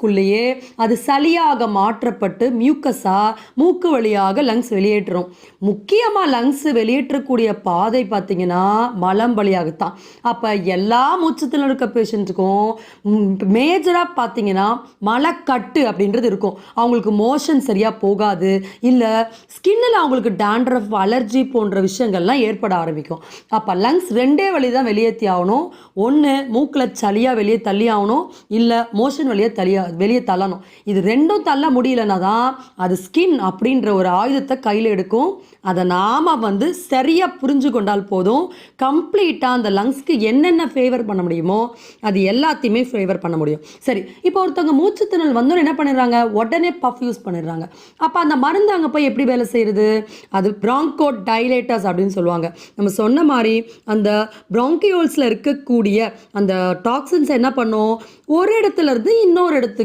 குள்ளேயே அது சளியாக மாற்றப்பட்டு மியூக்கஸாக மூக்கு வழியாக லங்ஸ் வெளியேற்றுறோம். முக்கியமாக லங்ஸ் வெளியேற்றக்கூடிய பாதை பார்த்திங்கன்னா மலம் வழியாகத்தான். அப்போ எல்லா மூச்சுத்திணறல் இருக்க பேஷண்ட்டுக்கும் மேஜராக பார்த்திங்கன்னா மலக்கட்டு அப்படின்றது இருக்கும். அவங்களுக்கு மோஷன் சரியாக போகாது, இல்லை ஸ்கின்னில் அவங்களுக்கு டேண்ட்ரஃப், அலர்ஜி போன்ற விஷயங்கள்லாம் ஏற்பட ஆரம்பிக்கும். அப்போ லங்ஸ் ரெண்டே வழி தான் வெளியேற்றி ஆகணும். ஒன்று மூக்கில் சளியாக வெளியே தள்ளி ஆகணும், இல்லை மோஷன் வழியாக வெளியே தள்ளணும். இது ரெண்டும் தள்ள முடியலன்னா தான் அது ஸ்கின் அப்படின்ற ஒரு ஆயுதத்தை கையில் எடுக்கும். அதை நாம் சரியாக புரிஞ்சு கொண்டால் போதும், கம்ப்ளீட்டாக அந்த லங்ஸ்க்கு என்னென்ன ஃபேவர் பண்ண முடியுமோ அது எல்லாத்தையுமே ஃபேவர் பண்ண முடியும். சரி, இப்போ ஒருத்தவங்க மூச்சுத்திணறல் வந்தோன்னு என்ன பண்ணிடுறாங்க, உடனே பஃப் யூஸ் பண்ணிடுறாங்க. அப்போ அந்த மருந்து அங்கே போய் எப்படி வேலை செய்யுது, அது பிராங்கோ டைலேட்டர்ஸ் அப்படின்னு சொல்லுவாங்க. நம்ம சொன்ன மாதிரி அந்த பிராங்கியோல்ஸில் இருக்கக்கூடிய அந்த டாக்ஸின்ஸ் என்ன பண்ணும், ஒரு இடத்துல இருந்து இன்னொரு இடத்துக்கு